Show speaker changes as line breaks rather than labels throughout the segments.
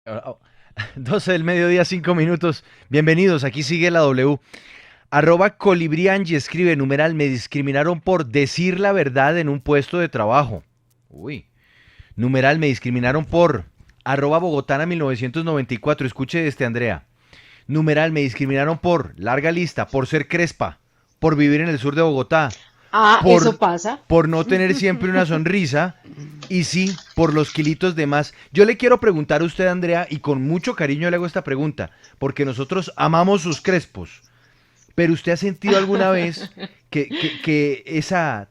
Oh, 12 del mediodía, 5 minutos. Bienvenidos, aquí sigue la W. Arroba Colibriangi escribe, numeral, me discriminaron por decir la verdad en un puesto de trabajo. Uy. Numeral, me discriminaron por arroba Bogotana 1994. Escuche este, Andrea. Numeral, me discriminaron por, larga lista, por ser crespa, por vivir en el sur de Bogotá,
Ah, eso
por,
pasa.
por no tener siempre una sonrisa y sí, por los kilitos de más. Yo le quiero preguntar a usted, Andrea, y con mucho cariño le hago esta pregunta, porque nosotros amamos sus crespos, pero ¿usted ha sentido alguna vez que esa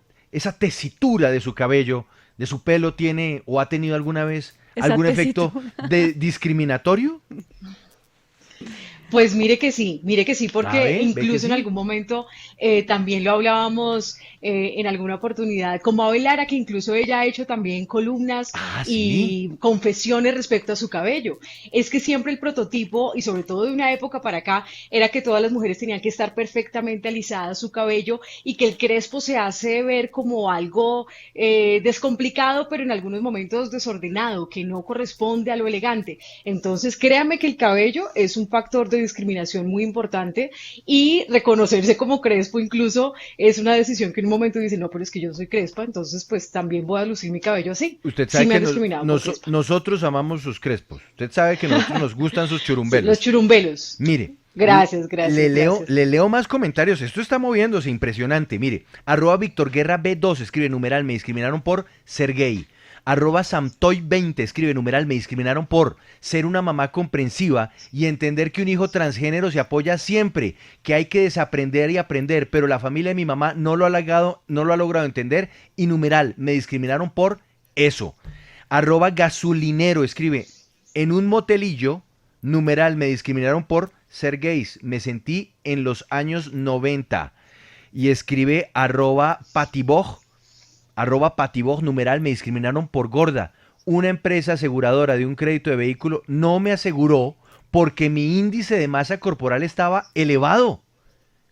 tesitura de su cabello, de su pelo, tiene o ha tenido alguna vez
Esa
algún efecto
tesitura.
de discriminatorio?
Pues mire que sí,
A
porque
ver, ve que
incluso en
sí.
algún momento también lo hablábamos en alguna oportunidad, como Abel Lara, que incluso ella ha hecho también columnas
Ah, sí.
y confesiones respecto a su cabello. Es que siempre el prototipo, y sobre todo de una época para acá, era que todas las mujeres tenían que estar perfectamente alisadas su cabello y que el crespo se hace ver como algo descomplicado, pero en algunos momentos desordenado, que no corresponde a lo elegante. Entonces, créame que el cabello es un factor de discriminación muy importante y reconocerse como crespo incluso es una decisión que en un momento dice, no, pero es que yo no soy crespa, entonces pues también voy a lucir mi cabello así.
Usted
Sí
sabe
me
que
han discriminado por crespa.
nosotros amamos sus crespos. Usted sabe que nosotros nos gustan sus
Sí, los
churumbelos.
churumbelos.
Mire,
Gracias, gracias, gracias.
le leo más comentarios. Esto está moviéndose, impresionante. Mire, arroba Víctor Guerra B2 escribe numeral, me discriminaron por ser gay. Arroba Samtoy20 escribe numeral, me discriminaron por ser una mamá comprensiva y entender que un hijo transgénero se apoya siempre, que hay que desaprender y aprender, pero la familia de mi mamá no lo ha logrado entender y numeral, me discriminaron por eso. Arroba Gasolinero escribe, en un motelillo, numeral, me discriminaron por ser gays. Me sentí en los años 90. Y escribe arroba patiboj, numeral, me discriminaron por gorda. Una empresa aseguradora de un crédito de vehículo no me aseguró porque mi índice de masa corporal estaba elevado.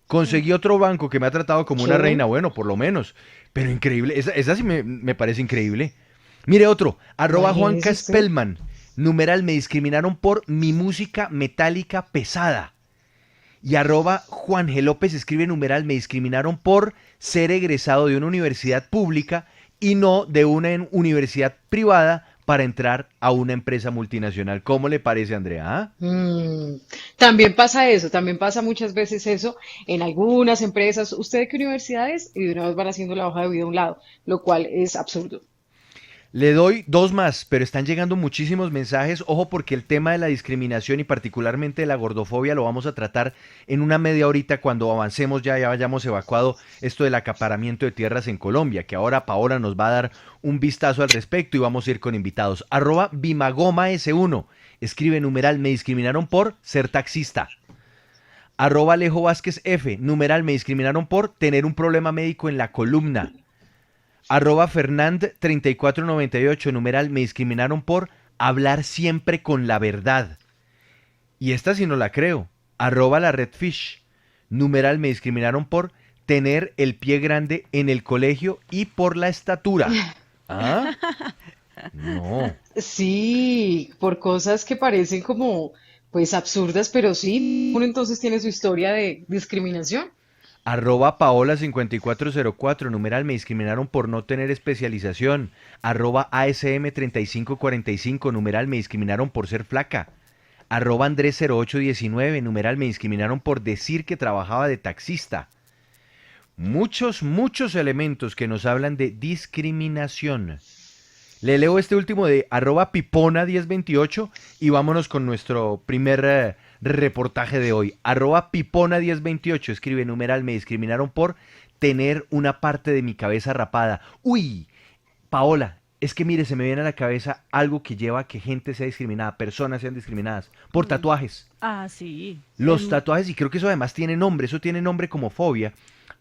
Conseguí otro banco que me ha tratado como una
¿Qué?
reina, bueno, por lo menos. Pero increíble, esa sí me parece increíble. Mire otro, arroba
Imagínese
Juanca
usted.
Spellman. Numeral, me discriminaron por mi música metálica pesada. Y arroba Juan G. López escribe numeral, me discriminaron por ser egresado de una universidad pública y no de una universidad privada para entrar a una empresa multinacional. ¿Cómo le parece, Andrea? ¿Ah?
Mm, también pasa eso, también pasa muchas veces eso en algunas empresas. ¿Usted de qué universidad es? Y de una vez van haciendo la hoja de vida a un lado, lo cual es absurdo.
Le doy dos más, pero están llegando muchísimos mensajes. Ojo porque el tema de la discriminación y particularmente de la gordofobia lo vamos a tratar en una media horita cuando avancemos ya hayamos evacuado esto del acaparamiento de tierras en Colombia, que ahora Paola nos va a dar un vistazo al respecto y vamos a ir con invitados. Arroba Bimagoma S1. Escribe numeral, me discriminaron por ser taxista. Arroba Alejo Vázquez F. Numeral, me discriminaron por tener un problema médico en la columna. Arroba Fernand3498, numeral, me discriminaron por hablar siempre con la verdad. Y esta sí no la creo. Arroba la Redfish, numeral, me discriminaron por tener el pie grande en el colegio y por la estatura. ¿Ah? No.
Sí, por cosas que parecen como, pues absurdas, pero sí, uno entonces tiene su historia de discriminación.
Arroba Paola5404, numeral, me discriminaron por no tener especialización. Arroba ASM3545, numeral, me discriminaron por ser flaca. Arroba Andrés0819, numeral, me discriminaron por decir que trabajaba de taxista. Muchos elementos que nos hablan de discriminación. Le leo este último de arroba pipona1028 y vámonos con nuestro primer reportaje de hoy. Arroba pipona1028 escribe numeral, me discriminaron por tener una parte de mi cabeza rapada. Uy, Paola, es que mire, se me viene a la cabeza algo que lleva a que gente sea discriminada, personas sean discriminadas por
Mm.
tatuajes.
Ah, sí.
Los tatuajes, y creo que eso además tiene nombre, eso tiene nombre como fobia.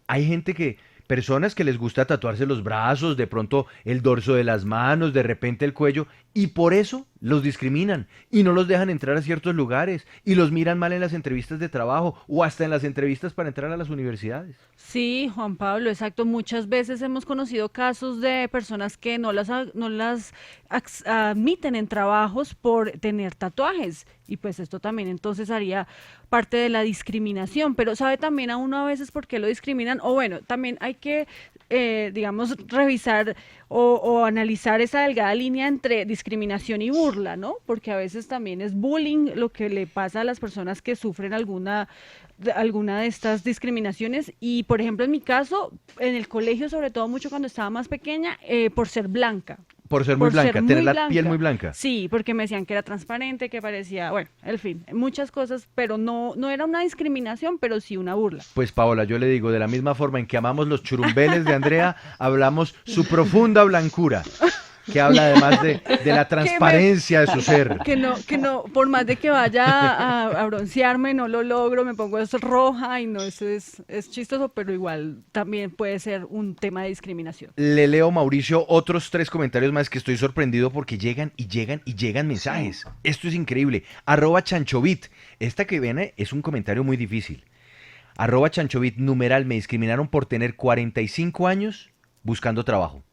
Hay gente que, personas que les gusta tatuarse los brazos, de pronto el dorso de las manos, de repente el cuello, Y por eso los discriminan y no los dejan entrar a ciertos lugares y los miran mal en las entrevistas de trabajo o hasta en las entrevistas para entrar a las universidades.
Sí, Juan Pablo, exacto. Muchas veces hemos conocido casos de personas que no las admiten en trabajos por tener tatuajes. Y pues esto también entonces haría parte de la discriminación. Pero sabe también a uno a veces por qué lo discriminan. O bueno, también hay que, digamos, revisar o analizar esa delgada línea entre discriminación y burla, ¿no? Porque a veces también es bullying lo que le pasa a las personas que sufren alguna de estas discriminaciones. Y por ejemplo, en mi caso, en el colegio, sobre todo mucho cuando estaba más pequeña, por ser blanca.
Por ser muy
Por ser
blanca, tener
muy
la piel muy
blanca.
blanca.
Sí, porque me decían que era transparente, que parecía, bueno, en fin, muchas cosas, pero no era una discriminación, pero sí una burla.
Pues Paola, yo le digo, de la misma forma en que amamos los churumbeles de Andrea, hablamos su profunda blancura, que habla además de la
Que me,
transparencia de su ser.
que no, por más de que vaya a broncearme, no lo logro, me pongo es roja y no, eso es chistoso, pero igual también puede ser un tema de discriminación.
Le leo, Mauricio, otros 3 comentarios más que estoy sorprendido porque llegan y llegan y llegan
Sí.
mensajes. Esto es increíble. @chanchovit. Esta que viene es un comentario muy difícil. @chanchovit, numeral, me discriminaron por tener 45 años buscando trabajo.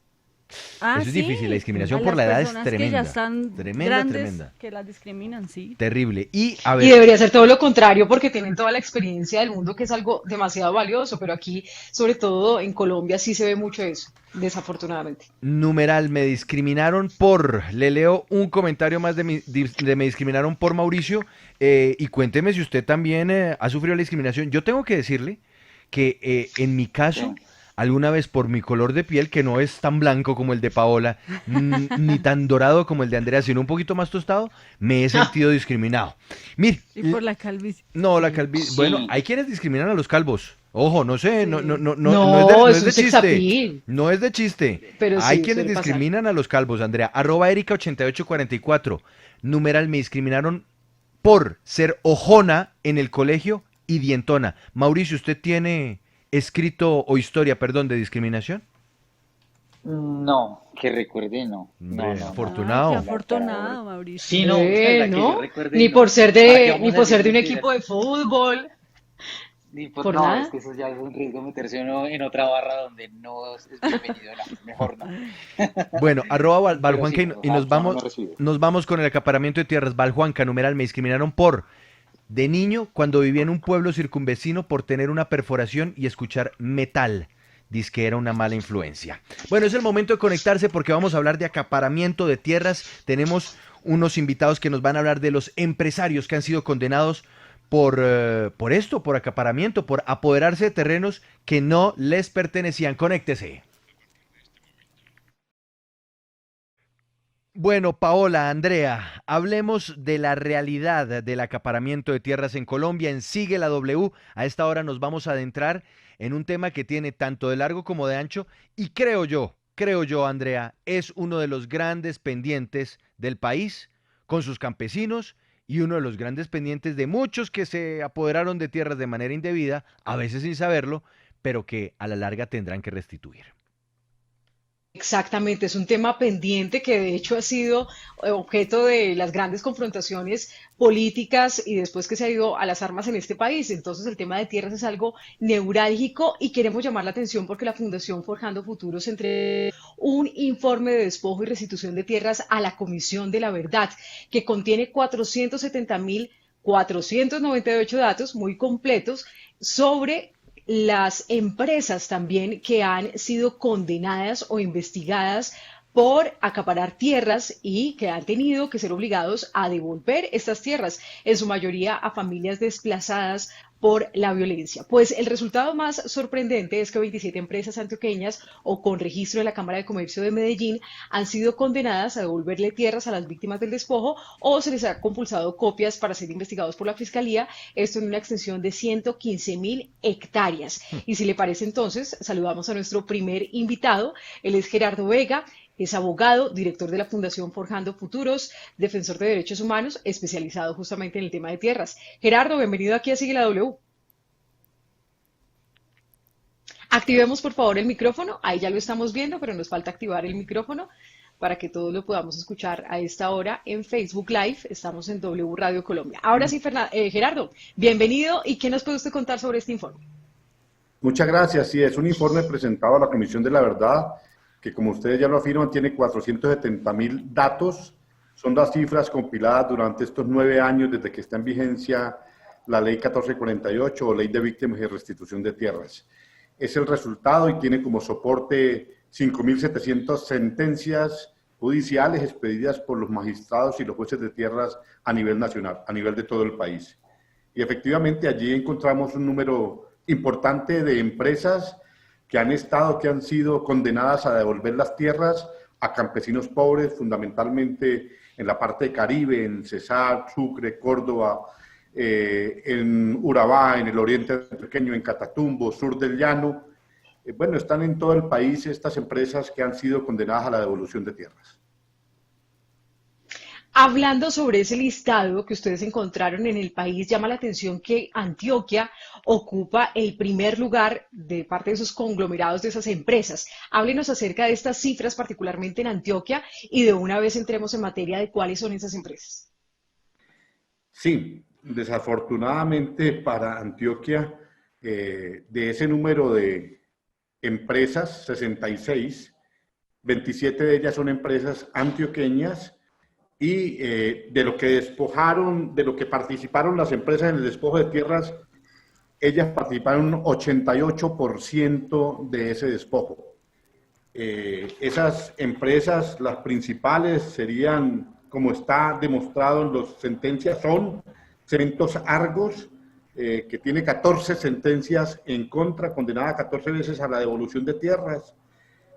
Ah,
Eso es difícil, la
sí, a
discriminación por
las
la edad es
personas que ya
tremenda.
están
Tremenda,
grandes
tremenda.
que las discriminan, sí.
Terrible. Y a
Y
ver,
debería ser todo lo contrario porque tienen toda la experiencia del mundo, que es algo demasiado valioso, pero aquí, sobre todo en Colombia, sí se ve mucho eso, desafortunadamente.
numeral, me discriminaron por. Le leo un comentario más de me discriminaron por Mauricio. Y cuénteme si usted también ha sufrido la discriminación. Yo tengo que decirle que en mi caso,
Sí.
alguna vez por mi color de piel, que no es tan blanco como el de Paola, ni tan dorado como el de Andrea, sino un poquito más tostado, me he sentido discriminado. Mire,
Y por la calvicie.
no, la
Sí.
calvicie. Bueno,
Sí.
hay quienes discriminan a los calvos. Ojo, no sé, no, no,
Sí.
no, no,
No,
no
es
es
un
de
sex
chiste.
appeal,
No es de chiste.
pero
Hay
sí
quienes
suele pasar.
discriminan a los calvos, Andrea. @Erika8844. Numeral, me discriminaron por ser ojona en el colegio y dientona. Mauricio, ¿usted tiene escrito o historia, perdón, de discriminación?
No, que recuerde, no. No,
Hombre,
no, no.
Ay, qué
afortunado.
No, para ahora.
afortunado, Mauricio.
Sí, no, la verdad que yo
¿No?
recuerde,
Ni
no.
por ser
¿Para qué
ni
vamos a
por
decir
ser de un
mentiras?
equipo de fútbol, por
No, es
nada.
que eso ya es un riesgo meterse uno en otra barra donde no es bienvenido, no, mejor no.
Bueno,
Pero sí,
Valjuanca
no, o sea, no me recibe.
nos vamos con el acaparamiento de tierras. Valjuanca, numeral, me discriminaron por de niño cuando vivía en un pueblo circunvecino por tener una perforación y escuchar metal. Dice que era una mala influencia. Bueno, es el momento de conectarse porque vamos a hablar de acaparamiento de tierras. Tenemos unos invitados que nos van a hablar de los empresarios que han sido condenados por esto, por acaparamiento, por apoderarse de terrenos que no les pertenecían. Conéctese. Bueno, Paola, Andrea, hablemos de la realidad del acaparamiento de tierras en Colombia. En Sigue la W, a esta hora nos vamos a adentrar en un tema que tiene tanto de largo como de ancho y creo yo, Andrea, es uno de los grandes pendientes del país con sus campesinos y uno de los grandes pendientes de muchos que se apoderaron de tierras de manera indebida, a veces sin saberlo, pero que a la larga tendrán que restituir.
Exactamente, es un tema pendiente que de hecho ha sido objeto de las grandes confrontaciones políticas y después que se ha ido a las armas en este país. Entonces el tema de tierras es algo neurálgico y queremos llamar la atención porque la Fundación Forjando Futuros entregó un informe de despojo y restitución de tierras a la Comisión de la Verdad que contiene 470.498 datos muy completos sobre las empresas también que han sido condenadas o investigadas por acaparar tierras y que han tenido que ser obligados a devolver estas tierras, en su mayoría a familias desplazadas por la violencia. Pues el resultado más sorprendente es que 27 empresas antioqueñas o con registro de la Cámara de Comercio de Medellín han sido condenadas a devolverle tierras a las víctimas del despojo o se les ha compulsado copias para ser investigados por la Fiscalía, esto en una extensión de 115.000 hectáreas. Y si le parece entonces, saludamos a nuestro primer invitado, él es Gerardo Vega, es abogado, director de la Fundación Forjando Futuros, defensor de derechos humanos, especializado justamente en el tema de tierras. Gerardo, bienvenido aquí a Sigue la W. Activemos por favor el micrófono, ahí ya lo estamos viendo, pero nos falta activar el micrófono para que todos lo podamos escuchar a esta hora en Facebook Live. Estamos en W Radio Colombia. Ahora sí, Gerardo, bienvenido. ¿Y qué nos puede usted contar sobre este informe?
Muchas gracias. Sí, es un informe presentado a la Comisión de la Verdad, que como ustedes ya lo afirman, tiene 470.000 datos. Son las cifras compiladas durante estos 9 años desde que está en vigencia la Ley 1448 o Ley de Víctimas y Restitución de Tierras. Es el resultado y tiene como soporte 5.700 sentencias judiciales expedidas por los magistrados y los jueces de tierras a nivel nacional, a nivel de todo el país. Y efectivamente allí encontramos un número importante de empresas que han sido condenadas a devolver las tierras a campesinos pobres, fundamentalmente en la parte de Caribe, en Cesar, Sucre, Córdoba, en Urabá, en el oriente antioqueño, en Catatumbo, sur del Llano. Bueno, están en todo el país estas empresas que han sido condenadas a la devolución de tierras.
Hablando sobre ese listado que ustedes encontraron en el país, llama la atención que Antioquia ocupa el primer lugar de parte de esos conglomerados de esas empresas. Háblenos acerca de estas cifras, particularmente en Antioquia, y de una vez entremos en materia de cuáles son esas empresas.
Sí, desafortunadamente para Antioquia, de ese número de empresas, 66, 27 de ellas son empresas antioqueñas y de lo que despojaron, de lo que participaron las empresas en el despojo de tierras, ellas participaron un 88% de ese despojo. Esas empresas, las principales serían, como está demostrado en las sentencias, son Cementos Argos, que tiene 14 sentencias en contra, condenada 14 veces a la devolución de tierras.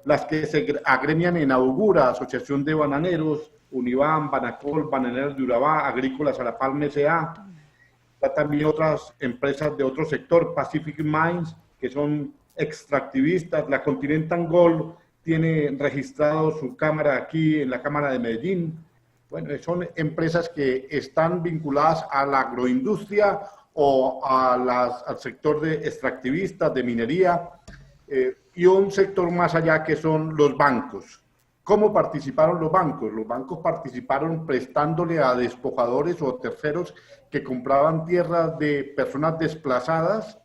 Las que se agremian en Augura, Asociación de Bananeros, Univán, Banacol, Bananeros de Urabá, Agrícolas a la Palma S.A. También otras empresas de otro sector, Pacific Mines, que son extractivistas. La Continental Gold tiene registrado su cámara aquí en la Cámara de Medellín. Bueno, son empresas que están vinculadas a la agroindustria o al sector de extractivistas, de minería, y un sector más allá que son los bancos. ¿Cómo participaron los bancos? Los bancos participaron prestándole a despojadores o terceros que compraban tierras de personas desplazadas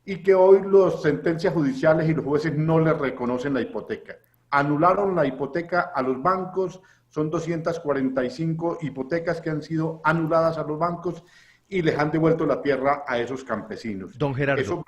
y que hoy las sentencias judiciales y los jueces no les reconocen la hipoteca. Anularon la hipoteca a los bancos, son 245 hipotecas que han sido anuladas a los bancos y les han devuelto la tierra a esos campesinos.
Don Gerardo.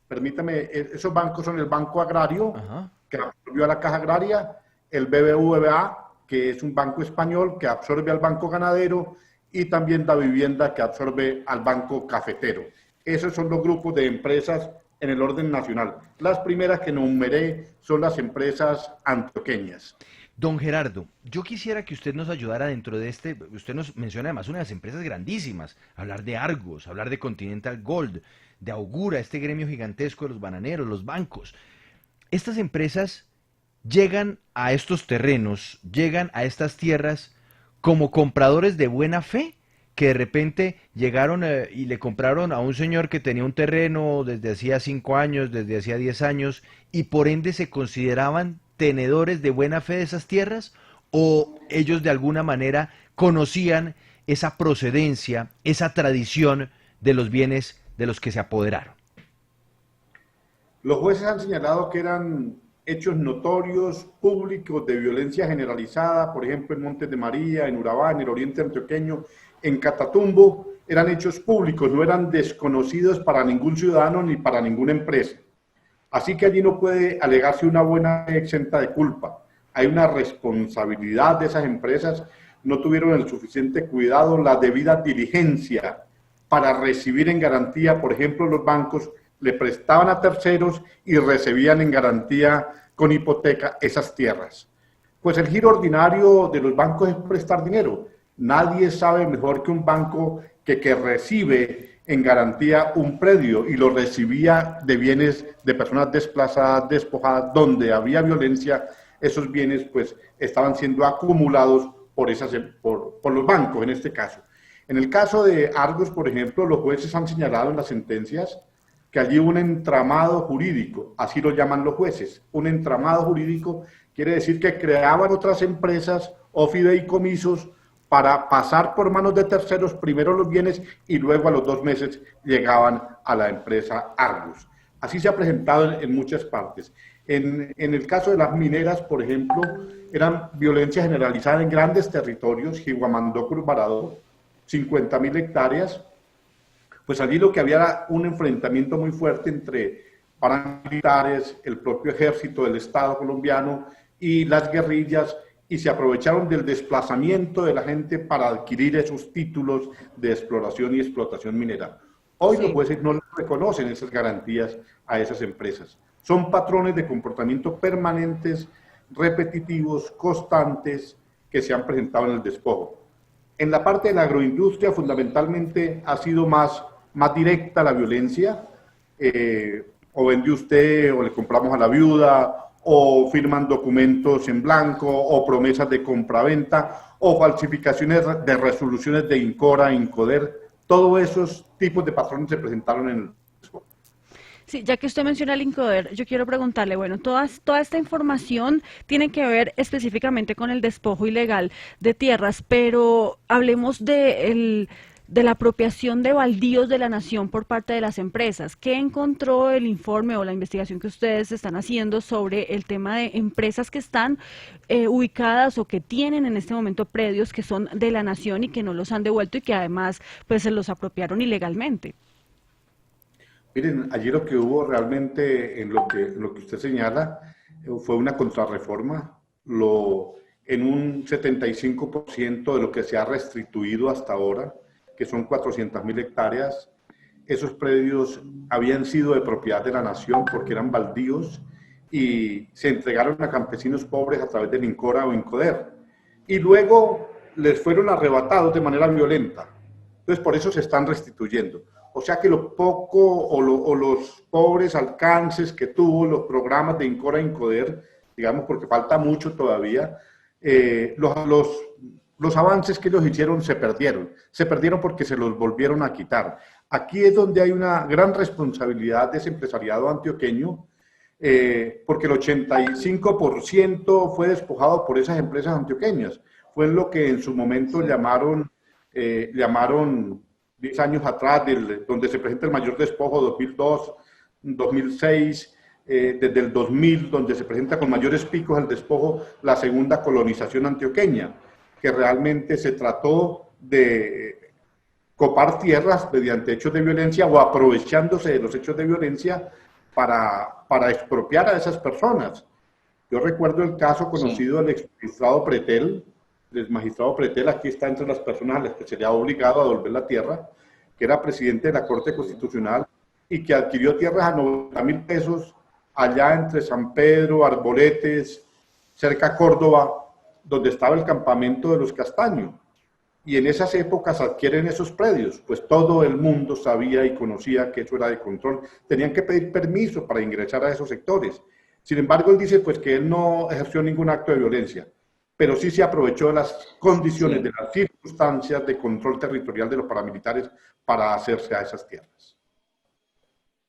Esos bancos son el Banco Agrario,
Ajá,
que absorbió a la Caja Agraria, el BBVA, que es un banco español que absorbe al Banco Ganadero, y también la Vivienda, que absorbe al Banco Cafetero. Esos son los grupos de empresas en el orden nacional. Las primeras que enumeré son las empresas antioqueñas.
Don Gerardo, yo quisiera que usted nos ayudara dentro de usted nos menciona además unas empresas grandísimas, hablar de Argos, hablar de Continental Gold, de Augura, este gremio gigantesco de los bananeros, los bancos. Estas empresas llegan a estos terrenos, llegan a estas tierras como compradores de buena fe, que de repente llegaron y le compraron a un señor que tenía un terreno desde hacía 5 años, desde hacía 10 años, y por ende se consideraban tenedores de buena fe de esas tierras, o ellos de alguna manera conocían esa procedencia, esa tradición de los bienes de los que se apoderaron.
Los jueces han señalado que eran hechos notorios, públicos, de violencia generalizada, por ejemplo en Montes de María, en Urabá, en el oriente antioqueño, en Catatumbo, eran hechos públicos, no eran desconocidos para ningún ciudadano ni para ninguna empresa. Así que allí no puede alegarse una buena fe exenta de culpa. Hay una responsabilidad de esas empresas, no tuvieron el suficiente cuidado, la debida diligencia para recibir en garantía, por ejemplo, los bancos le prestaban a terceros y recibían en garantía con hipoteca esas tierras. Pues el giro ordinario de los bancos es prestar dinero. Nadie sabe mejor que un banco que recibe en garantía un predio y lo recibía de bienes de personas desplazadas, despojadas, donde había violencia. Esos bienes pues estaban siendo acumulados por los bancos en este caso. En el caso de Argos, por ejemplo, los jueces han señalado en las sentencias que allí hubo un entramado jurídico, así lo llaman los jueces, un entramado jurídico Quiere decir que creaban otras empresas o fideicomisos para pasar por manos de terceros primero los bienes y luego a los 2 meses llegaban a la empresa Argus. Así se ha presentado en muchas partes. En el caso de las mineras, por ejemplo, eran violencia generalizada en grandes territorios, Jiguamandó, Curvarado, 50.000 hectáreas. Pues allí lo que había era un enfrentamiento muy fuerte entre paramilitares, el propio ejército del Estado colombiano y las guerrillas, y se aprovecharon del desplazamiento de la gente para adquirir esos títulos de exploración y explotación minera. Hoy los jueces no les reconocen esas garantías a esas empresas. Son patrones de comportamiento permanentes, repetitivos, constantes, que se han presentado en el despojo. En la parte de la agroindustria, fundamentalmente, ha sido más directa la violencia, o vende usted, o le compramos a la viuda, o firman documentos en blanco, o promesas de compraventa, o falsificaciones de resoluciones de INCORA, INCODER. Todos esos tipos de patrones se presentaron en el despojo.
Sí, ya que usted menciona el INCODER, yo quiero preguntarle, bueno, toda esta información tiene que ver específicamente con el despojo ilegal de tierras, pero hablemos de la apropiación de baldíos de la nación por parte de las empresas. ¿Qué encontró el informe o la investigación que ustedes están haciendo sobre el tema de empresas que están ubicadas o que tienen en este momento predios que son de la nación y que no los han devuelto y que además pues se los apropiaron ilegalmente?
Miren, allí lo que hubo realmente en lo que usted señala fue una contrarreforma. En un 75% de lo que se ha restituido hasta ahora, que son 400.000 hectáreas, esos predios habían sido de propiedad de la nación porque eran baldíos y se entregaron a campesinos pobres a través del INCORA o INCODER. Y luego les fueron arrebatados de manera violenta. Entonces, por eso se están restituyendo. O sea que lo poco o los pobres alcances que tuvo los programas de INCORA e INCODER, digamos, porque falta mucho todavía, los avances que ellos hicieron se perdieron porque se los volvieron a quitar. Aquí es donde hay una gran responsabilidad de ese empresariado antioqueño, porque el 85% fue despojado por esas empresas antioqueñas. Fue lo que en su momento llamaron 10 años atrás, donde se presenta el mayor despojo, 2002, 2006, desde el 2000, donde se presenta con mayores picos el despojo, la segunda colonización antioqueña, que realmente se trató de copar tierras mediante hechos de violencia o aprovechándose de los hechos de violencia para expropiar a esas personas. Yo recuerdo el caso conocido del exmagistrado Pretel. El magistrado Pretel aquí está entre las personas a las que se le ha obligado a devolver la tierra, que era presidente de la Corte Constitucional y que adquirió tierras a 90.000 pesos allá entre San Pedro, Arboletes, cerca a Córdoba, donde estaba el campamento de los Castaño. Y en esas épocas adquieren esos predios, pues todo el mundo sabía y conocía que eso era de control. Tenían que pedir permiso para ingresar a esos sectores. Sin embargo, él dice pues que él no ejerció ningún acto de violencia, pero sí se aprovechó de las condiciones, de las circunstancias de control territorial de los paramilitares para hacerse a esas tierras.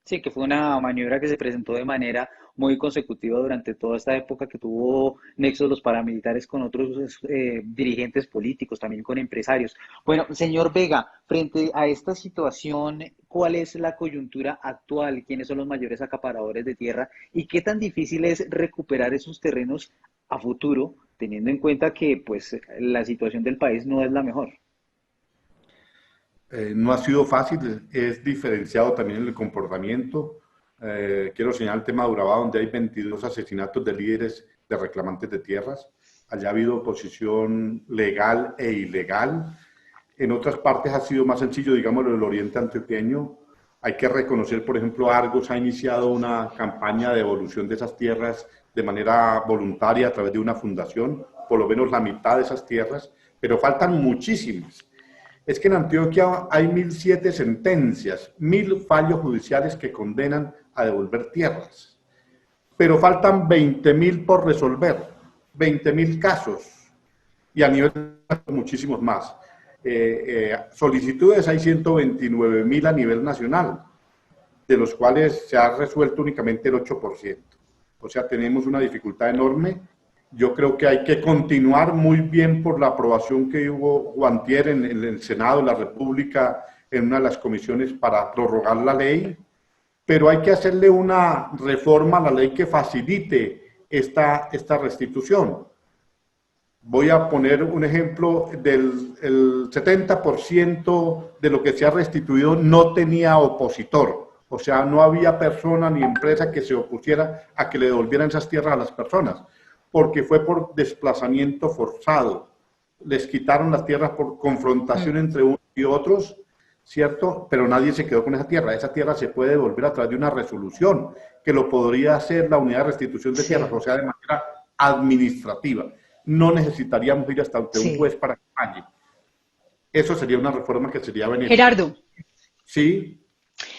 Sí, que fue una maniobra que se presentó de manera muy consecutiva durante toda esta época que tuvo nexos los paramilitares con otros dirigentes políticos, también con empresarios. Bueno, señor Vega, frente a esta situación, ¿cuál es la coyuntura actual? ¿Quiénes son los mayores acaparadores de tierra? ¿Y qué tan difícil es recuperar esos terrenos a futuro, teniendo en cuenta que pues, la situación del país no es la mejor?
No ha sido fácil, es diferenciado también en el comportamiento. Quiero señalar el tema de Urabá, donde hay 22 asesinatos de líderes de reclamantes de tierras. Allá ha habido oposición legal e ilegal. En otras partes ha sido más sencillo, digámoslo, el oriente antioqueño. Hay que reconocer, por ejemplo, Argos ha iniciado una campaña de devolución de esas tierras de manera voluntaria a través de una fundación, por lo menos la mitad de esas tierras, pero faltan muchísimas. Es que en Antioquia hay 1.007 sentencias, 1.000 fallos judiciales que condenan a devolver tierras, pero faltan 20.000 por resolver, 20.000 casos, y a nivel muchísimos más. Solicitudes hay 129.000 a nivel nacional, de los cuales se ha resuelto únicamente el 8%. O sea, tenemos una dificultad enorme Yo creo que hay que continuar muy bien por la aprobación que hubo antier en el Senado de la República, en una de las comisiones para prorrogar la ley, pero hay que hacerle una reforma a la ley que facilite esta restitución. Voy a poner un ejemplo el 70% de lo que se ha restituido no tenía opositor, o sea, no había persona ni empresa que se opusiera a que le devolvieran esas tierras a las personas, porque fue por desplazamiento forzado. Les quitaron las tierras por confrontación entre unos y otros, ¿cierto? Pero nadie se quedó con esa tierra. Esa tierra se puede devolver a través de una resolución que lo podría hacer la unidad de restitución de tierras, o sea, de manera administrativa. No necesitaríamos ir hasta ante un juez para que pague. Eso sería una reforma que sería benéfica.
Gerardo,
Sí,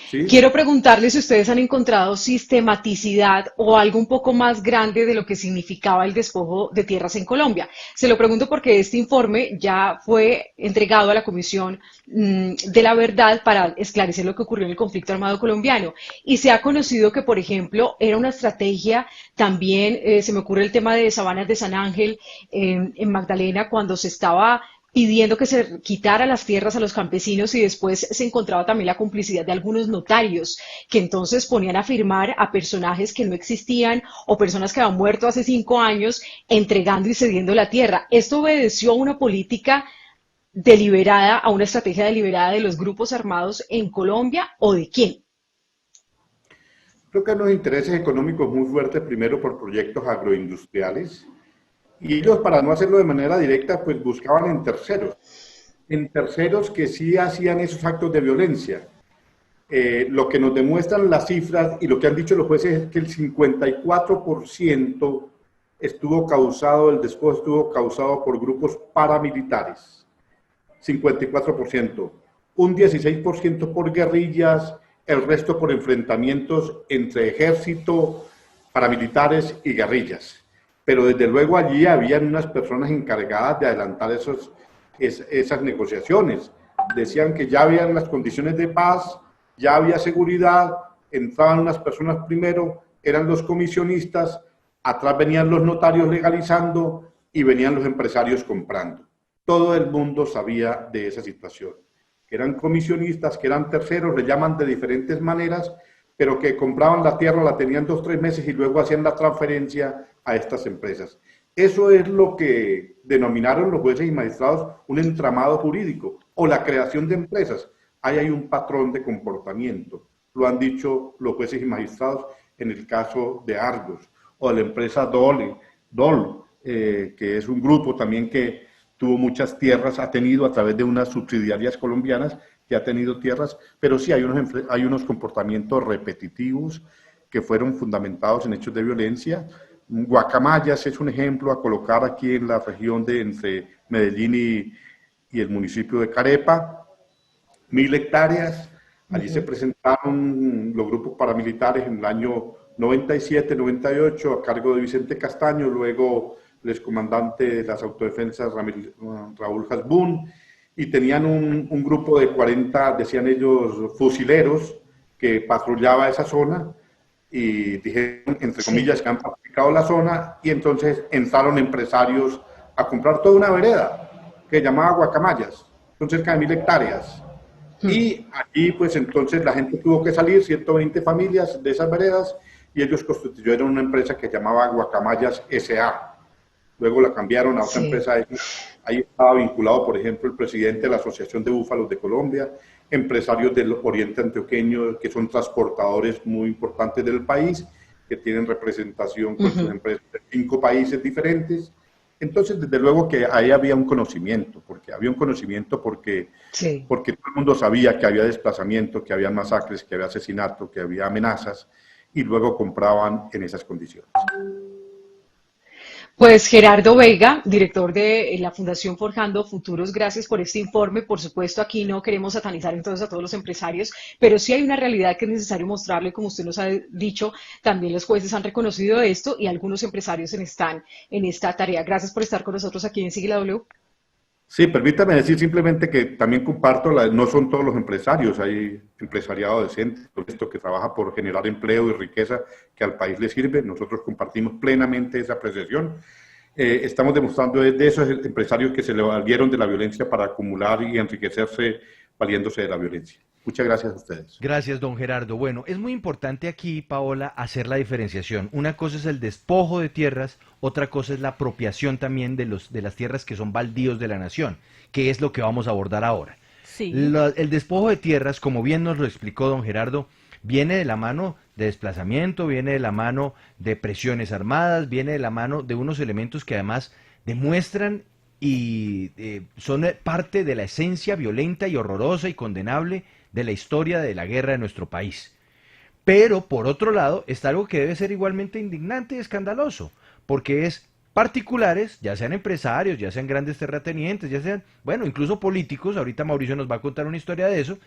sí.
quiero preguntarle si ustedes han encontrado sistematicidad o algo un poco más grande de lo que significaba el despojo de tierras en Colombia. Se lo pregunto porque este informe ya fue entregado a la Comisión de la Verdad para esclarecer lo que ocurrió en el conflicto armado colombiano. Y se ha conocido que, por ejemplo, era una estrategia también, se me ocurre el tema de Sabanas de San Ángel en Magdalena, cuando se estaba pidiendo que se quitara las tierras a los campesinos y después se encontraba también la complicidad de algunos notarios que entonces ponían a firmar a personajes que no existían o personas que habían muerto hace 5 años entregando y cediendo la tierra. ¿Esto obedeció a una política deliberada, a una estrategia deliberada de los grupos armados en Colombia o de quién?
Creo que hay unos intereses económicos muy fuertes, primero por proyectos agroindustriales, y ellos, para no hacerlo de manera directa, pues buscaban en terceros que sí hacían esos actos de violencia. Lo que nos demuestran las cifras y lo que han dicho los jueces es que el 54% el despojo estuvo causado por grupos paramilitares, 54%, un 16% por guerrillas, el resto por enfrentamientos entre ejército, paramilitares y guerrillas. Pero desde luego allí habían unas personas encargadas de adelantar esas negociaciones. Decían que ya habían las condiciones de paz, ya había seguridad, entraban unas personas primero, eran los comisionistas, atrás venían los notarios legalizando y venían los empresarios comprando. Todo el mundo sabía de esa situación, que eran comisionistas, que eran terceros, le llaman de diferentes maneras, pero que compraban la tierra, la tenían 2 o 3 meses y luego hacían la transferencia a estas empresas. Eso es lo que denominaron los jueces y magistrados un entramado jurídico o la creación de empresas. Ahí hay un patrón de comportamiento. Lo han dicho los jueces y magistrados en el caso de Argos o de la empresa DOL, que es un grupo también que tuvo muchas tierras, ha tenido a través de unas subsidiarias colombianas que ha tenido tierras, pero sí hay unos comportamientos repetitivos que fueron fundamentados en hechos de violencia. Guacamayas es un ejemplo a colocar aquí en la región de entre Medellín y el municipio de Carepa, 1000 hectáreas. Allí se presentaron los grupos paramilitares en el año 97-98 a cargo de Vicente Castaño, luego el excomandante de las autodefensas Raúl Hasbún, y tenían un grupo de 40, decían ellos, fusileros que patrullaba esa zona y dijeron, entre comillas, que han pacificado la zona, y entonces entraron empresarios a comprar toda una vereda que llamaba Guacamayas, son cerca de 1000 hectáreas. Y allí, pues entonces la gente tuvo que salir, 120 familias de esas veredas, y ellos constituyeron una empresa que llamaba Guacamayas S.A. Luego la cambiaron a otra empresa. Ahí estaba vinculado, por ejemplo, el presidente de la Asociación de Búfalos de Colombia, empresarios del Oriente Antioqueño, que son transportadores muy importantes del país, que tienen representación con sus empresas de 5 países diferentes. Entonces, desde luego que ahí había un conocimiento, porque todo el mundo sabía que había desplazamiento, que había masacres, que había asesinato, que había amenazas, y luego compraban en esas condiciones.
Pues Gerardo Vega, director de la Fundación Forjando Futuros, gracias por este informe. Por supuesto, aquí no queremos satanizar entonces a todos los empresarios, pero sí hay una realidad que es necesario mostrarle, como usted nos ha dicho, también los jueces han reconocido esto y algunos empresarios están en esta tarea. Gracias por estar con nosotros aquí en Sigue la W.
Sí, permítame decir simplemente que también comparto, no son todos los empresarios, hay empresariado decente, esto que trabaja por generar empleo y riqueza que al país le sirve. Nosotros compartimos plenamente esa apreciación estamos demostrando es de esos empresarios que se le valieron de la violencia para acumular y enriquecerse valiéndose de la violencia. Muchas gracias a ustedes.
Gracias, don Gerardo. Bueno, es muy importante aquí, Paola, hacer la diferenciación. Una cosa es el despojo de tierras, otra cosa es la apropiación también de las tierras que son baldíos de la nación, que es lo que vamos a abordar ahora.
Sí.
El despojo de tierras, como bien nos lo explicó don Gerardo, viene de la mano de desplazamiento, viene de la mano de presiones armadas, viene de la mano de unos elementos que además demuestran y son parte de la esencia violenta y horrorosa y condenable de la historia de la guerra de nuestro país. Pero, por otro lado, está algo que debe ser igualmente indignante y escandaloso, porque es particulares, ya sean empresarios, ya sean grandes terratenientes, ya sean, bueno, incluso políticos, ahorita Mauricio nos va a contar una historia de eso,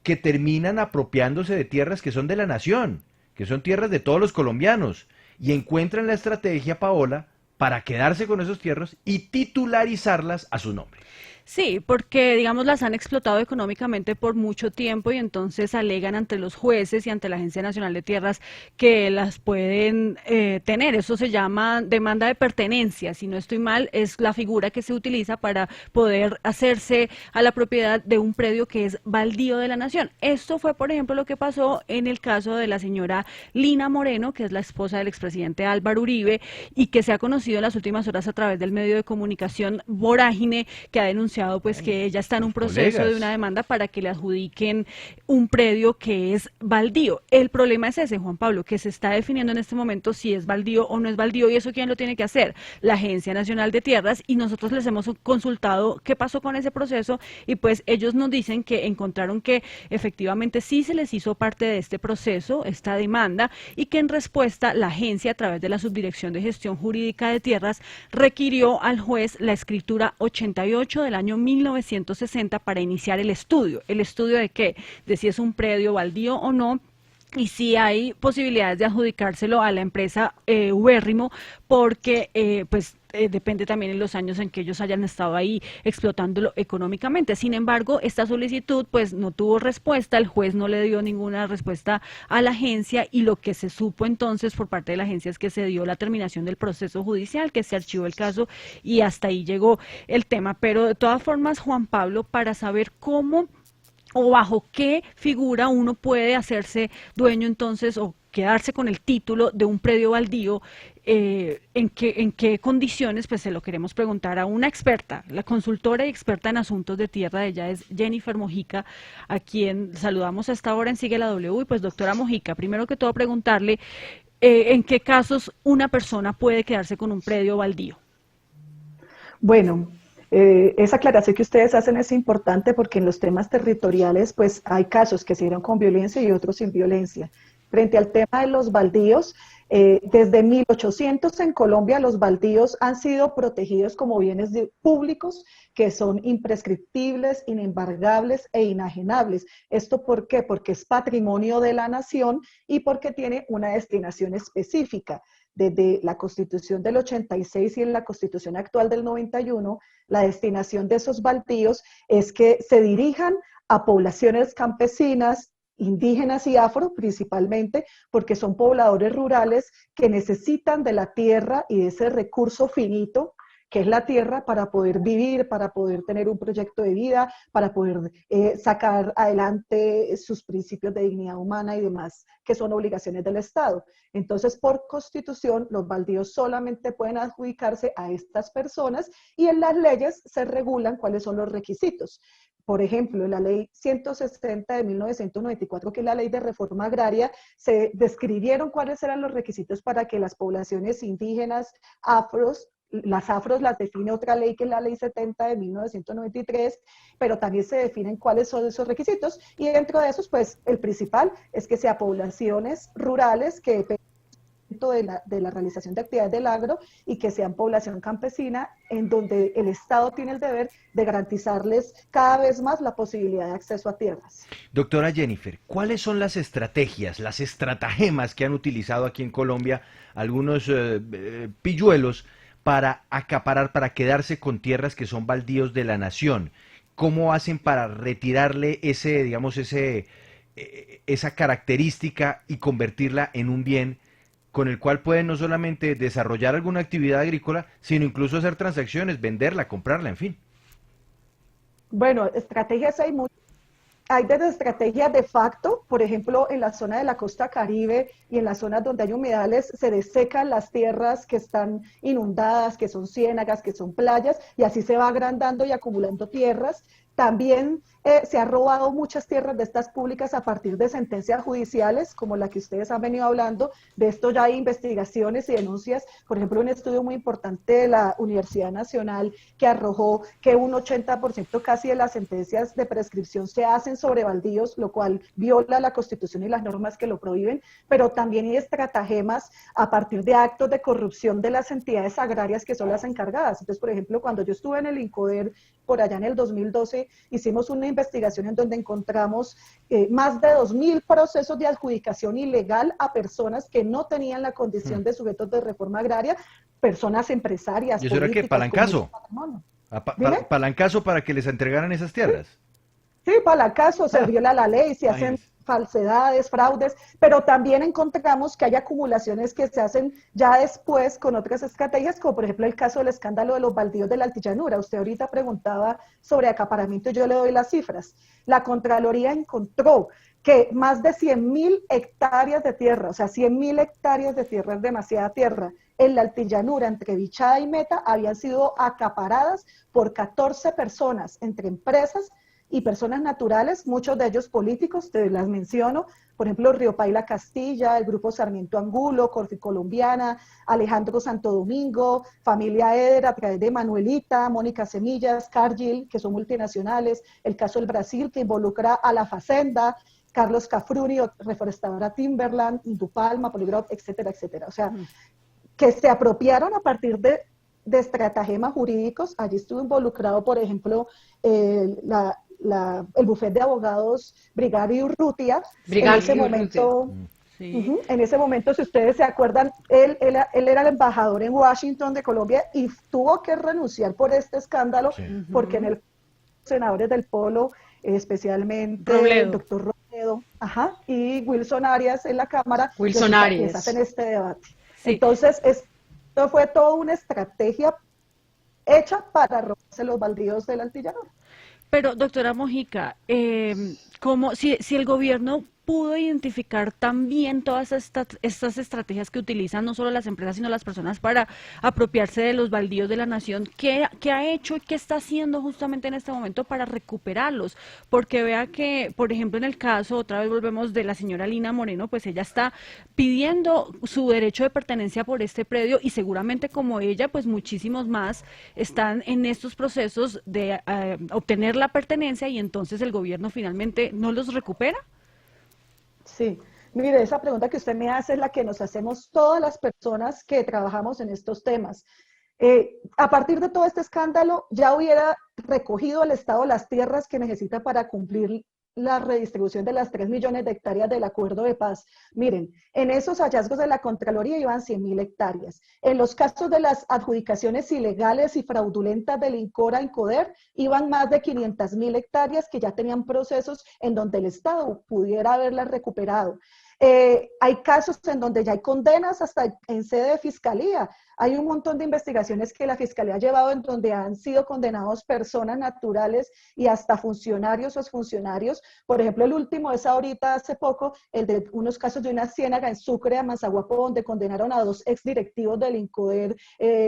que terminan apropiándose de tierras que son de la nación, que son tierras de todos los colombianos, y encuentran la estrategia, Paola, para quedarse con esos tierras y titularizarlas a su nombre.
Sí, porque digamos las han explotado económicamente por mucho tiempo y entonces alegan ante los jueces y ante la Agencia Nacional de Tierras que las pueden tener. Eso se llama demanda de pertenencia. Si no estoy mal, es la figura que se utiliza para poder hacerse a la propiedad de un predio que es baldío de la nación. Esto fue, por ejemplo, lo que pasó en el caso de la señora Lina Moreno, que es la esposa del expresidente Álvaro Uribe y que se ha conocido en las últimas horas a través del medio de comunicación Vorágine, que ha denunciado pues que ella está en un proceso de una demanda para que le adjudiquen un predio que es baldío. El problema es ese, Juan Pablo, que se está definiendo en este momento si es baldío o no es baldío, y eso ¿quién lo tiene que hacer? La Agencia Nacional de Tierras, y nosotros les hemos consultado qué pasó con ese proceso y pues ellos nos dicen que encontraron que efectivamente sí se les hizo parte de este proceso, esta demanda, y que en respuesta la agencia a través de la Subdirección de Gestión Jurídica de Tierras requirió al juez la escritura 88 del año 1960 para iniciar el estudio. ¿El estudio de qué? De si es un predio baldío o no, y si hay posibilidades de adjudicárselo a la empresa ubérrimo, porque depende también en los años en que ellos hayan estado ahí explotándolo económicamente. Sin embargo, esta solicitud pues no tuvo respuesta, el juez no le dio ninguna respuesta a la agencia, y lo que se supo entonces por parte de la agencia es que se dio la terminación del proceso judicial, que se archivó el caso y hasta ahí llegó el tema. Pero de todas formas, Juan Pablo, para saber cómo o bajo qué figura uno puede hacerse dueño entonces o quedarse con el título de un predio baldío, en qué condiciones, pues se lo queremos preguntar a una experta, la consultora y experta en asuntos de tierra. Ella es Jennifer Mojica, a quien saludamos a esta hora en Sigue la W. Y pues doctora Mojica, primero que todo preguntarle en qué casos una persona puede quedarse con un predio baldío.
Bueno, esa aclaración que ustedes hacen es importante porque en los temas territoriales pues hay casos que se dieron con violencia y otros sin violencia. Frente al tema de los baldíos, desde 1800 en Colombia los baldíos han sido protegidos como bienes públicos que son imprescriptibles, inembargables e inajenables. ¿Esto por qué? Porque es patrimonio de la nación y porque tiene una destinación específica. Desde la Constitución del 86 y en la Constitución actual del 91, la destinación de esos baldíos es que se dirijan a poblaciones campesinas, indígenas y afro principalmente, porque son pobladores rurales que necesitan de la tierra y de ese recurso finito que es la tierra para poder vivir, para poder tener un proyecto de vida, para poder sacar adelante sus principios de dignidad humana y demás, que son obligaciones del Estado. Entonces, por Constitución, los baldíos solamente pueden adjudicarse a estas personas y en las leyes se regulan cuáles son los requisitos. Por ejemplo, en la ley 160 de 1994, que es la ley de reforma agraria, se describieron cuáles eran los requisitos para que las poblaciones indígenas, afros, las afros las define otra ley que es la ley 70 de 1993, pero también se definen cuáles son esos requisitos y dentro de esos, pues el principal es que sea poblaciones rurales que dependen de la realización de actividades del agro y que sean población campesina en donde el Estado tiene el deber de garantizarles cada vez más la posibilidad de acceso a tierras.
Doctora Jennifer, ¿cuáles son las estrategias, las estratagemas que han utilizado aquí en Colombia algunos pilluelos para acaparar, para quedarse con tierras que son baldíos de la nación? ¿Cómo hacen para retirarle ese, digamos, esa característica y convertirla en un bien con el cual pueden no solamente desarrollar alguna actividad agrícola, sino incluso hacer transacciones, venderla, comprarla, en fin.
Bueno, estrategias hay muchas. Hay desde estrategias de facto, por ejemplo, en la zona de la costa Caribe y en las zonas donde hay humedales, se desecan las tierras que están inundadas, que son ciénagas, que son playas, y así se va agrandando y acumulando tierras. También se ha robado muchas tierras de estas públicas a partir de sentencias judiciales, como la que ustedes han venido hablando. De esto ya hay investigaciones y denuncias. Por ejemplo, un estudio muy importante de la Universidad Nacional que arrojó que un 80% casi de las sentencias de prescripción se hacen sobre baldíos, lo cual viola la Constitución y las normas que lo prohíben, pero también hay estratagemas a partir de actos de corrupción de las entidades agrarias que son las encargadas. Entonces, por ejemplo, cuando yo estuve en el INCODER, por allá en el 2012, hicimos una investigación en donde encontramos más de 2.000 procesos de adjudicación ilegal a personas que no tenían la condición de sujetos de reforma agraria, personas empresarias,
¿Y eso era qué?
políticas, con mucho
¿Palancazo?
patrimonio.
¿ Palancazo para que les entregaran esas tierras?
Sí, para el caso se viola la ley, se hacen
Imagínese.
falsedades, fraudes, pero también encontramos que hay acumulaciones que se hacen ya después con otras estrategias, como por ejemplo el caso del escándalo de los baldíos de la Altillanura. Usted ahorita preguntaba sobre acaparamiento y yo le doy las cifras. La Contraloría encontró que más de 100.000 hectáreas de tierra, o sea, 100.000 hectáreas de tierra es demasiada tierra, en la Altillanura, entre Bichada y Meta, habían sido acaparadas por 14 personas, entre empresas y personas naturales, muchos de ellos políticos, te las menciono, por ejemplo, Río Paila Castilla, el Grupo Sarmiento Angulo, Corfi Colombiana, Alejandro Santo Domingo, Familia Eder a través de Manuelita, Mónica Semillas, Cargill, que son multinacionales, el caso del Brasil, que involucra a la Facenda, Carlos Cafruni, reforestadora Timberland, Indupalma, Poligrop, etcétera, etcétera. O sea, que se apropiaron a partir de estratagemas jurídicos. Allí estuvo involucrado, por ejemplo, el bufete de abogados Brigari Urrutia. En ese momento,
Sí.
en ese momento, si ustedes se acuerdan, él era el embajador en Washington de Colombia y tuvo que renunciar por este escándalo,
Sí.
porque en el senadores del Polo, especialmente
Robledo.
el doctor Robledo, y Wilson Arias en la Cámara,
Wilson Arias.
hacen este debate.
Sí.
Entonces, esto fue toda una estrategia hecha para robarse los baldíos del Altillanura.
Pero, doctora Mojica, si el gobierno pudo identificar también todas estas estrategias que utilizan no solo las empresas, sino las personas para apropiarse de los baldíos de la nación, ¿qué ha hecho y qué está haciendo justamente en este momento para recuperarlos? Porque vea que, por ejemplo, en el caso, otra vez volvemos de la señora Lina Moreno, pues ella está pidiendo su derecho de pertenencia por este predio y seguramente como ella, pues muchísimos más están en estos procesos de obtener la pertenencia y entonces el gobierno finalmente no los recupera.
Sí, mire, esa pregunta que usted me hace es la que nos hacemos todas las personas que trabajamos en estos temas. A partir de todo este escándalo, ya hubiera recogido el Estado las tierras que necesita para cumplir la redistribución de las 3 millones de hectáreas del acuerdo de paz. Miren, en esos hallazgos de la Contraloría iban 100.000 hectáreas. En los casos de las adjudicaciones ilegales y fraudulentas del INCORA, INCODER, iban más de 500.000 hectáreas que ya tenían procesos en donde el Estado pudiera haberlas recuperado. Hay casos en donde ya hay condenas hasta en sede de fiscalía. Hay un montón de investigaciones que la fiscalía ha llevado en donde han sido condenados personas naturales y hasta funcionarios o exfuncionarios. Por ejemplo, el último es ahorita hace poco, el de unos casos de una ciénaga en Sucre, Amanzaguapo, donde condenaron a 2 exdirectivos del INCODER,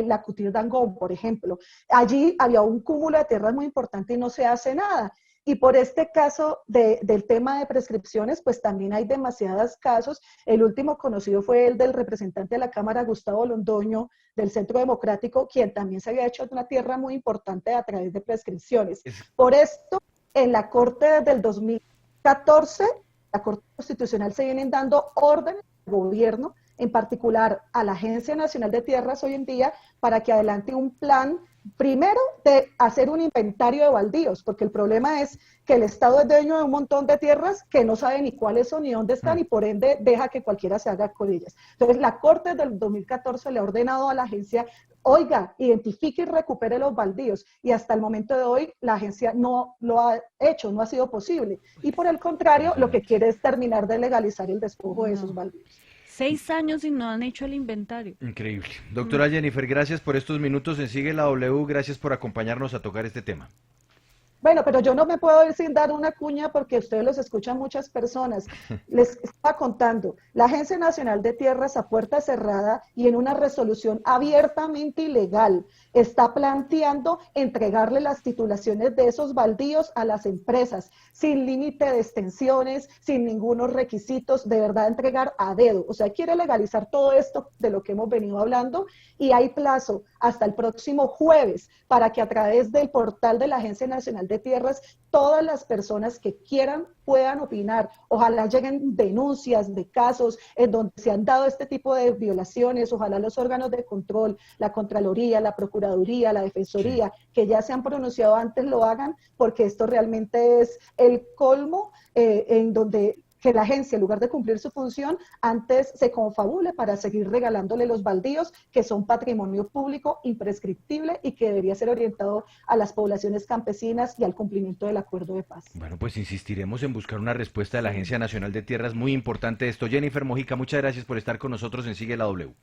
la Cutir Dangond, por ejemplo. Allí había un cúmulo de tierras muy importante y no se hace nada. Y por este caso del tema de prescripciones, pues también hay demasiados casos. El último conocido fue el del representante de la Cámara, Gustavo Londoño, del Centro Democrático, quien también se había hecho una tierra muy importante a través de prescripciones. Por esto, en la Corte desde el 2014, la Corte Constitucional se vienen dando órdenes al gobierno, en particular a la Agencia Nacional de Tierras hoy en día, para que adelante un plan. Primero, de hacer un inventario de baldíos, porque el problema es que el Estado es dueño de un montón de tierras que no sabe ni cuáles son ni dónde están y por ende deja que cualquiera se haga con ellas. Entonces, la Corte del 2014 le ha ordenado a la agencia, oiga, identifique y recupere los baldíos. Y hasta el momento de hoy, la agencia no lo ha hecho, no ha sido posible. Y por el contrario, lo que quiere es terminar de legalizar el despojo de esos baldíos.
6 años y no han hecho el inventario.
Increíble. Doctora Jennifer, gracias por estos minutos en Sigue la W, gracias por acompañarnos a tocar este tema.
Bueno, pero yo no me puedo ir sin dar una cuña porque ustedes los escuchan muchas personas. Les estaba contando, la Agencia Nacional de Tierras a puerta cerrada y en una resolución abiertamente ilegal está planteando entregarle las titulaciones de esos baldíos a las empresas, sin límite de extensiones, sin ningunos requisitos, de verdad entregar a dedo. O sea, quiere legalizar todo esto de lo que hemos venido hablando y hay plazo hasta el próximo jueves para que a través del portal de la Agencia Nacional de Tierras todas las personas que quieran puedan opinar. Ojalá lleguen denuncias de casos en donde se han dado este tipo de violaciones, ojalá los órganos de control, la Contraloría, la Procuraduría, la Defensoría, que ya se han pronunciado antes, lo hagan, porque esto realmente es el colmo en donde que la agencia, en lugar de cumplir su función, antes se confabule para seguir regalándole los baldíos, que son patrimonio público imprescriptible y que debería ser orientado a las poblaciones campesinas y al cumplimiento del acuerdo de paz.
Bueno, pues insistiremos en buscar una respuesta de la Agencia Nacional de Tierras, muy importante esto. Jennifer Mojica, muchas gracias por estar con nosotros en Sigue la W.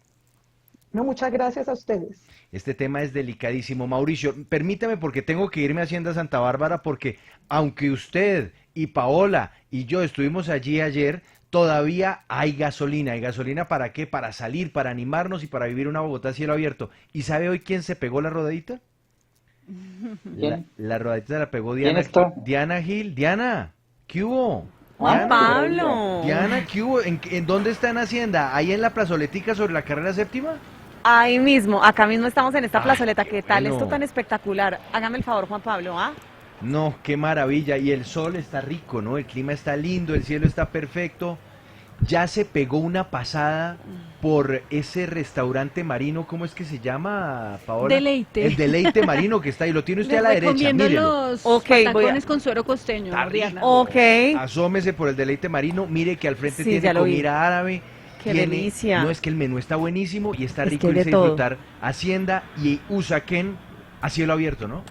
No, muchas gracias a ustedes.
Este tema es delicadísimo. Mauricio, permítame porque tengo que irme a Hacienda Santa Bárbara porque aunque usted y Paola y yo estuvimos allí ayer, todavía hay gasolina. ¿Y gasolina para qué? Para salir, para animarnos y para vivir una Bogotá a cielo abierto. ¿Y sabe hoy quién se pegó la rodadita? La rodadita la pegó Diana, Diana Gil. Diana, ¿qué hubo?
Juan Pablo.
Diana, ¿qué hubo? ¿En dónde está en Hacienda? ¿Ahí en la plazoletica sobre la carrera séptima?
Ahí mismo, acá mismo estamos en esta plazoleta. ¿Qué tal
bueno.
esto tan espectacular? Hágame el favor, Juan Pablo, ¿ah?
No, qué maravilla. Y el sol está rico, ¿no? El clima está lindo, el cielo está perfecto. Ya se pegó una pasada por ese restaurante marino, ¿cómo es que se llama, Paola?
Deleite.
El Deleite Marino que está ahí, lo tiene usted
Les
a la derecha,
recomiendo
mírelo.
los
Ok,
patacones con suero costeño,
Está
Diana.
rico.
Ok.
Asómese por el Deleite Marino, mire que al frente
Sí,
tiene
ya lo vi.
comida árabe.
Qué
tiene-
delicia.
No, es que el menú está buenísimo y está
Es
rico
que hay de
irse a
todo.
disfrutar Hacienda y Usaquén a cielo abierto, ¿no?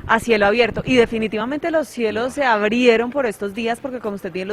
A cielo abierto. Y definitivamente los cielos se abrieron por estos días porque, como usted bien lo dice,